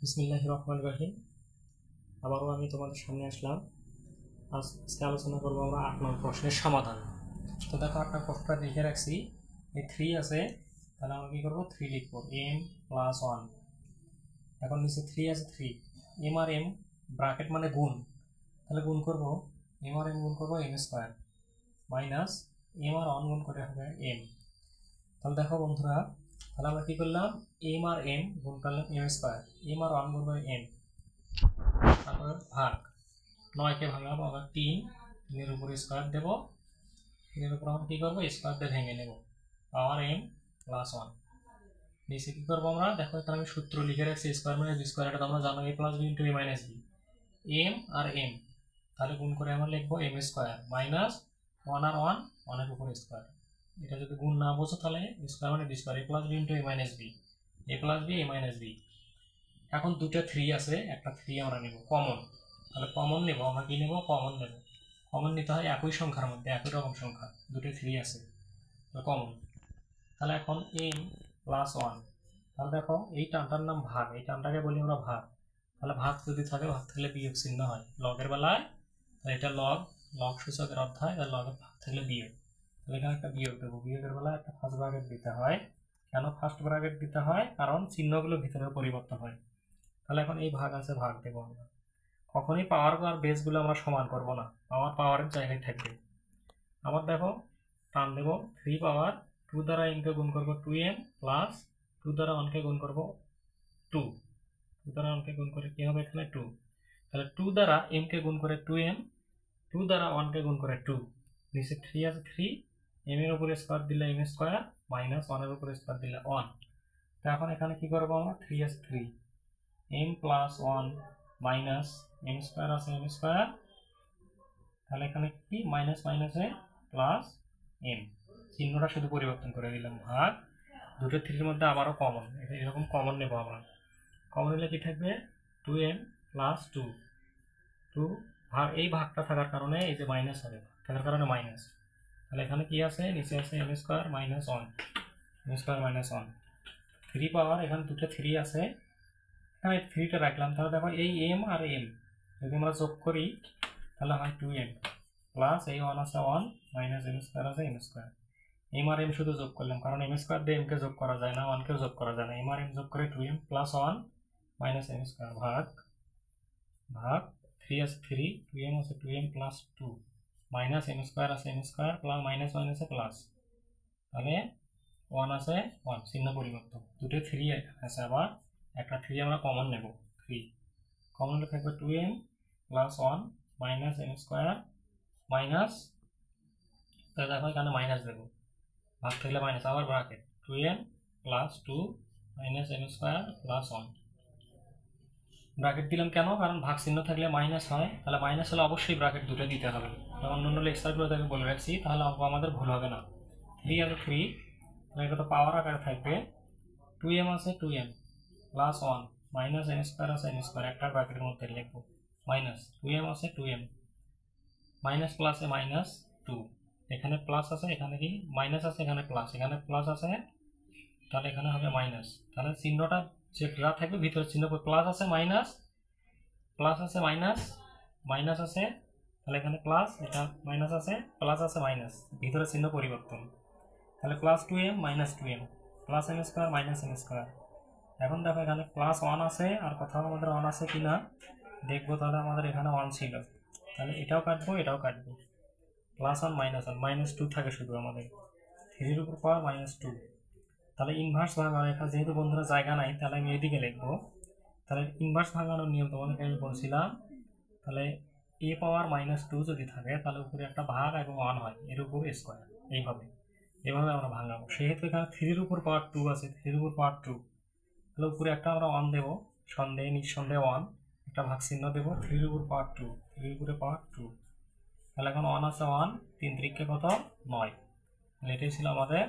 বিসমিল্লাহির রহমানির রহিম। আবারও আমি তোমাদের সামনে আসলাম। আজকে আলোচনা করবো আমরা 8 নং প্রশ্নের সমাধান। তো দেখো 8 নং প্রশ্নটা লিখে রাখছি, এই 3 আছে, তাহলে আমরা কী করবো, 3 লিখবো, m + 1। এখন নিচে 3 আছে, 3 m আর m ব্র্যাকেট মানে গুণ, তাহলে গুণ করবো m আর m গুণ করবো m² মাইনাস m আর 1 গুণ করে হবে m। তাহলে দেখো বন্ধুরা, তাহলে আমরা কী করলাম, m আর m গুণ করলাম m², m আর 1 গুণ করে m, তারপরে ভাগ 9কে ভাঙাবো আমরা 3, 3-এর উপরে স্কোয়ার দেবো, 3-এর উপর আমরা কী করবো, স্কোয়ার দিয়ে ভেঙে নেব, পাওয়ার m + 1। নিচে কী করবো আমরা, দেখো এখানে আমি সূত্র লিখে রাখছি, স্কোয়ার মানে বি স্কোয়ার, এটা তোমরা জানো, a + b × a - b, m R m, তাহলে গুণ করে আমরা লিখবো m² মাইনাস 1 আর 1, 1-এর উপর স্কোয়ার। এটা যদি গুণ না বোঝো তাহলে স্কোয়ার মানে B square, a + b × a - b, a + b a - b। এখন দুটো 3 আছে, একটা 3 আমরা নেব কমন, তাহলে কমন নেব আমরা, কি নেব, কমন নেব। কমন নিতে হয় একই সংখ্যার মধ্যে, একই রকম সংখ্যা, দুটো 3 আছে, তাহলে কমন। তাহলে এখন m + 1, তাহলে দেখো এই টানটার নাম ভাগ, এই টানটাকে বলি আমরা ভাগ। তাহলে ভাগ যদি থাকে, ভাগ থাকলে বিয়োগ চিহ্ন হয় লগের বেলায়, তাহলে এটা লগ, লগ সূচকের অধ্যায়, তাহলে লগের ভাগ থাকলে বিয়োগ, তাহলে এখানে একটা বিয়োগ দেবো, বিয়োগের বেলায় একটা ফার্স্ট ব্র্যাকেট দিতে হয়। কেন ফার্স্ট ব্র্যাকেট দিতে হয়, কারণ চিহ্নগুলো ভিতরে পরিবর্তন হয়। তাহলে এখন এই ভাগ আছে, ভাগ দেবো আমরা। কখনই পাওয়ার আর বেসগুলো আমরা সমান করব না, পাওয়ারের জায়গায় থাকবে। আবার দেখো টান দেব, 3 পাওয়ার 2 দ্বারা m কে গুণ করবো 2m, প্লাস 2 দ্বারা 1 কে গুণ করবো 2, 2 দ্বারা 1 কে গুণ করে কি হবে এখানে 2, তাহলে 2 দ্বারা m কে গুণ করে 2m, 2 দ্বারা 1 কে গুণ করে 2, নিচে 3 আছে, 3 m এর উপরে স্কোয়ার দিলে m² মাইনাস 1 এর উপরে স্কোয়ার দিলে 1। তো এখন এখানে কি করবো আমরা, 3 আছে, 3 m + 1 মাইনাস m² আছে m², তাহলে এখানে কি মাইনাস মাইনাসে প্লাস m, চিহ্নটা শুধু পরিবর্তন করে দিলাম, ভাগ দুটো 3-এর মধ্যে আবারও কমন, এরকম কমন নেব আমরা। কমন নিলে কি থাকবে, 2m + 2, 2 ভাগ, এই ভাগটা থাকার কারণে এই যে মাইনাস হবে, থাকার কারণে মাইনাস, তাহলে এখানে কি আছে, নিচে আছে m² মাইনাস 1, m² মাইনাস 1। 3 পাওয়ার, এখানে দুটো 3 আছে, এখানে 3টা রাখলাম, তাহলে দেখো এই m আর m যদি আমরা যোগ করি তাহলে হয় 2m, প্লাস এই 1 আছে 1 মাইনাস m² আছে m², m আর m শুধু যোগ করলাম, কারণ m² দিয়ে m কে যোগ করা যায় না, 1 কেও যোগ করা যায় না, m আর m যোগ করে 2m + 1 মাইনাস m² ভাগ, ভাগ 3 আছে 3, 2m আছে 2m + 2 মাইনাস m² আছে m² প্লাস মাইনাস মাইনাসে প্লাস, তাহলে 1 আছে 1, চিহ্ন পরিবর্তন, দুটো 3 আছে, আবার একটা 3 আমরা কমন নেব, 3 কমন হলে থাকবে 2m + 1 মাইনাস m² মাইনাস, তাহলে দেখো এখানে মাইনাস দেবো, ভাগ থাকলে মাইনাস, আবার bracket 2m + 2 minus m² plus 1, bracket দিলাম কেন, কারণ ভাগ চিহ্ন থাকলে মাইনাস হয়, তাহলে মাইনাস হলে অবশ্যই ব্র্যাকেট দুটো দিতে হবে, অন্য অন্য লেকচারগুলো থেকে বলে রাখছি, তাহলে অঙ্ক আমাদের ভুল হবে না। 3 আছে 3, তাহলে এটা তো পাওয়ার আকারে থাকবে, 2m আছে 2m প্লাস 1 মাইনাস m² আছে m², একটা ব্র্যাকেটের মধ্যে লিখবো, মাইনাস 2m আছে 2m মাইনাস প্লাসে মাইনাস 2, এখানে প্লাস আছে, এখানে কি মাইনাস আছে, এখানে প্লাস, এখানে প্লাস আছে, তাহলে এখানে হবে মাইনাস, তাহলে চিহ্নটা যে যা থাকবে ভিতরে চিহ্ন, প্লাস আছে মাইনাস, প্লাস আছে মাইনাস, মাইনাস আছে, তাহলে এখানে প্লাস, এটা মাইনাস আছে, প্লাস আছে মাইনাস, ভিতরে চিহ্ন পরিবর্তন, তাহলে plus 2m minus 2m plus m² minus m²। এখন দেখো এখানে প্লাস 1 আছে, আর কোথাও আমাদের 1 আছে কিনা দেখবো, তাহলে আমাদের এখানে 1 ছিল, তাহলে এটাও কাটবো, এটাও কাটবো, +1 -1 -2 থাকে শুধু আমাদের, 3-এর উপর পাওয়ার -2, তাহলে ইনভার্স ভাঙানো, এখানে যেহেতু বন্ধুরা জায়গা নাই, তাহলে আমি এদিকে লিখবো, তাহলে ইনভার্স ভাঙানোর নিয়ম তোমাদেরকে আমি বলছিলাম, তাহলে a পাওয়ার -2 যদি থাকে, তাহলে উপরে একটা ভাগ এবং 1 হয়, এর উপর স্কোয়ার, এইভাবে এভাবে আমরা ভাঙাবো। সেহেতু এখানে 3-এর উপর পাওয়ার 2 আছে, 3-এর উপর পাওয়ার 2, তাহলে উপরে একটা আমরা 1 দেবো, সন্দেহে নিঃসন্দেহে 1, একটা ভাগ চিহ্ন দেবো, 3-এর উপর পাওয়ার 2, 3-এর উপরে পাওয়ার 2, তাহলে এখন 1 আছে 1, 3 3 কত 9, তাহলে এটাই ছিল আমাদের